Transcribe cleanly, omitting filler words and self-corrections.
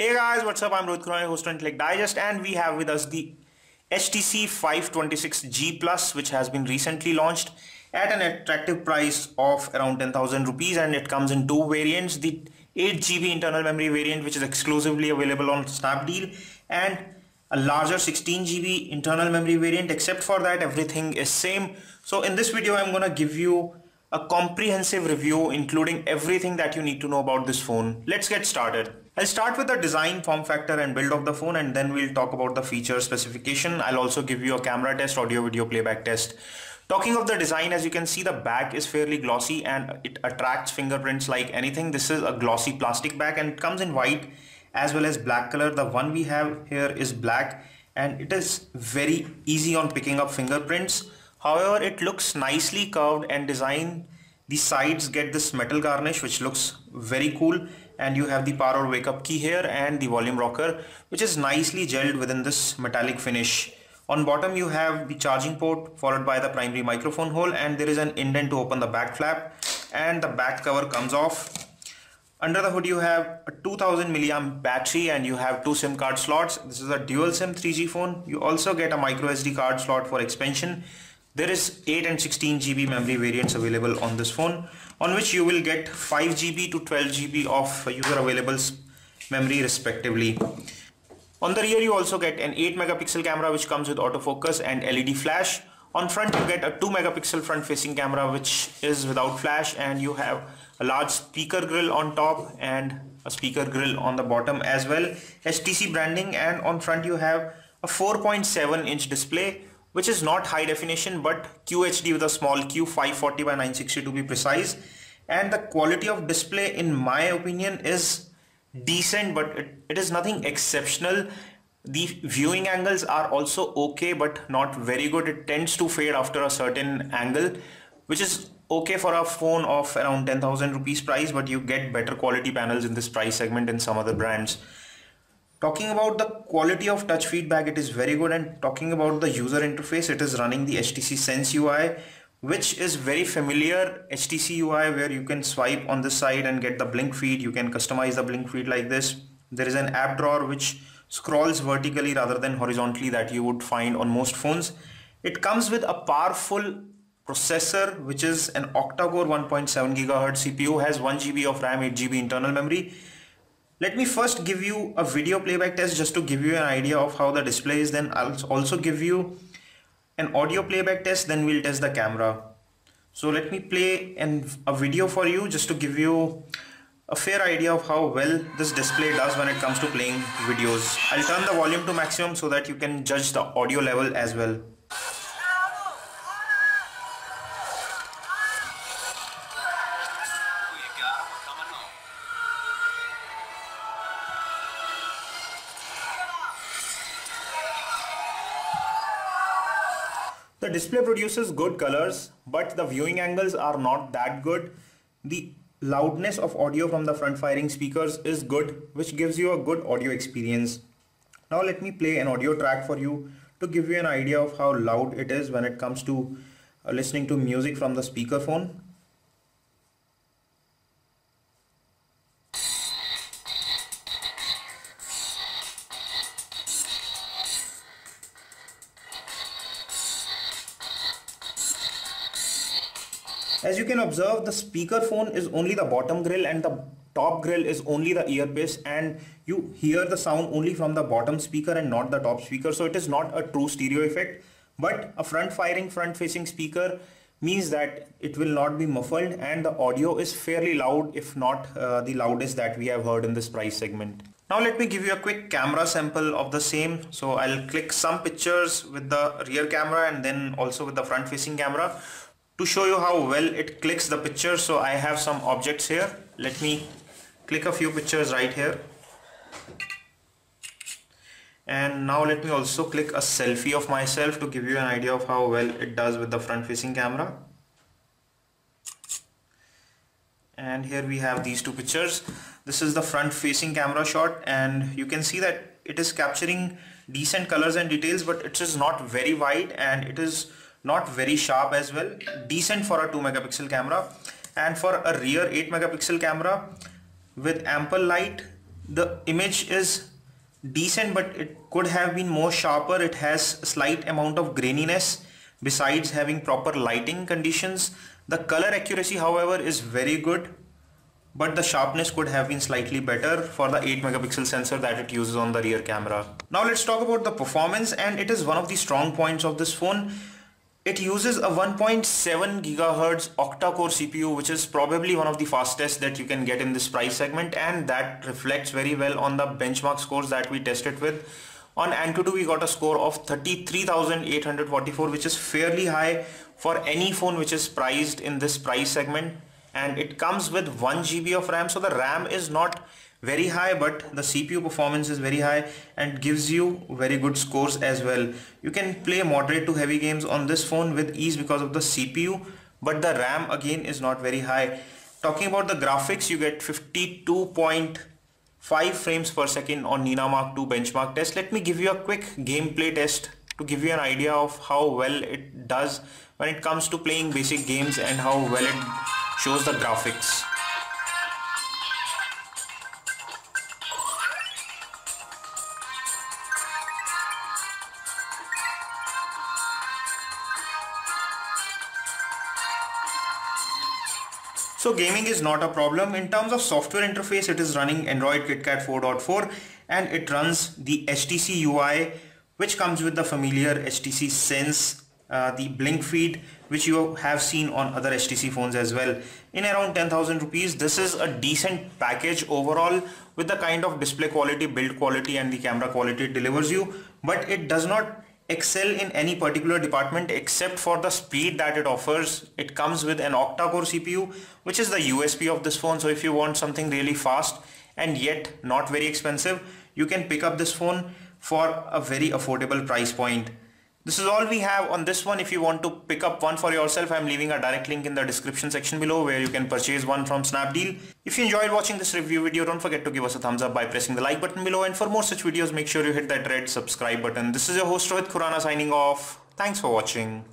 Hey guys, what's up? I'm Rohit Khurana, host of Intellect Digest, and we have with us the HTC 526G Plus, which has been recently launched at an attractive price of around 10,000 rupees, and it comes in two variants: the 8GB internal memory variant, which is exclusively available on Snapdeal, and a larger 16GB internal memory variant. Except for that, everything is same. So in this video, I'm gonna give you a comprehensive review including everything that you need to know about this phone. Let's get started. I'll start with the design, form factor and build of the phone, and then we'll talk about the feature specification. I'll also give you a camera test, audio video playback test. Talking of the design, as you can see, the back is fairly glossy and it attracts fingerprints like anything. This is a glossy plastic back and it comes in white as well as black color. The one we have here is black and it is very easy on picking up fingerprints. However, it looks nicely curved and designed. The sides get this metal garnish which looks very cool, and you have the power wake up key here and the volume rocker, which is nicely gelled within this metallic finish. On bottom you have the charging port followed by the primary microphone hole, and there is an indent to open the back flap, and the back cover comes off. Under the hood you have a 2000 milliamp battery and you have two SIM card slots. This is a dual SIM 3G phone. You also get a micro SD card slot for expansion. There is 8 and 16GB memory variants available on this phone, on which you will get 5GB to 12GB of user available memory respectively. On the rear you also get an 8 megapixel camera which comes with autofocus and LED flash. On front you get a 2 megapixel front facing camera which is without flash, and you have a large speaker grill on top and a speaker grill on the bottom as well. HTC branding, and on front you have a 4.7-inch display which is not high definition but QHD with a small q, 540 by 960 to be precise. And the quality of display in my opinion is decent, but it is nothing exceptional. The viewing angles are also okay but not very good. It tends to fade after a certain angle, which is okay for a phone of around 10,000 rupees price, but you get better quality panels in this price segment in some other brands. Talking about the quality of touch feedback, it is very good, and talking about the user interface, it is running the HTC Sense UI, which is very familiar HTC UI, where you can swipe on this side and get the blink feed. You can customize the blink feed like this. There is an app drawer which scrolls vertically rather than horizontally that you would find on most phones. It comes with a powerful processor which is an octa-core 1.7 GHz CPU, has 1GB of RAM, 8GB internal memory. Let me first give you a video playback test just to give you an idea of how the display is. Then I'll also give you an audio playback test, then we'll test the camera. So let me play a video for you just to give you a fair idea of how well this display does when it comes to playing videos. I'll turn the volume to maximum so that you can judge the audio level as well. The display produces good colors, but the viewing angles are not that good. The loudness of audio from the front firing speakers is good, which gives you a good audio experience. Now let me play an audio track for you to give you an idea of how loud it is when it comes to listening to music from the speakerphone. As you can observe, the speakerphone is only the bottom grill and the top grill is only the earpiece, and you hear the sound only from the bottom speaker and not the top speaker. So it is not a true stereo effect, but a front facing speaker means that it will not be muffled, and the audio is fairly loud, if not the loudest that we have heard in this price segment. Now let me give you a quick camera sample of the same. So I'll click some pictures with the rear camera and then also with the front facing camera to show you how well it clicks the picture. So I have some objects here. Let me click a few pictures right here. And now let me also click a selfie of myself to give you an idea of how well it does with the front facing camera. And here we have these two pictures. This is the front facing camera shot, and you can see that it is capturing decent colors and details, but it is not very wide and it is not very sharp as well. Decent for a 2 megapixel camera. And for a rear 8 megapixel camera with ample light, The image is decent, but it could have been more sharper. It has a slight amount of graininess besides having proper lighting conditions. The color accuracy, however, is very good, but the sharpness could have been slightly better for the 8 megapixel sensor that it uses on the rear camera. Now let's talk about the performance, and it is one of the strong points of this phone. It uses a 1.7 gigahertz octa-core CPU, which is probably one of the fastest that you can get in this price segment, and that reflects very well on the benchmark scores that we tested with. On Antutu, we got a score of 33,844, which is fairly high for any phone which is priced in this price segment, and it comes with 1 GB of RAM, so the RAM is not very high, but the CPU performance is very high and gives you very good scores as well. You can play moderate to heavy games on this phone with ease because of the CPU, but the RAM again is not very high. Talking about the graphics, you get 52.5 frames per second on Nina Mark II benchmark test. Let me give you a quick gameplay test to give you an idea of how well it does when it comes to playing basic games and how well it shows the graphics. So gaming is not a problem. In terms of software interface, it is running Android KitKat 4.4 and it runs the HTC UI, which comes with the familiar HTC Sense, the blink feed, which you have seen on other HTC phones as well. In around 10,000 rupees, this is a decent package overall with the kind of display quality, build quality and the camera quality it delivers you, but it does not excel in any particular department except for the speed that it offers. It comes with an octa-core CPU, which is the USP of this phone. So if you want something really fast and yet not very expensive, you can pick up this phone for a very affordable price point. This is all we have on this one. If you want to pick up one for yourself, I'm leaving a direct link in the description section below where you can purchase one from Snapdeal. If you enjoyed watching this review video, don't forget to give us a thumbs up by pressing the like button below, and for more such videos, make sure you hit that red subscribe button. This is your host Rohit Khurana signing off. Thanks for watching.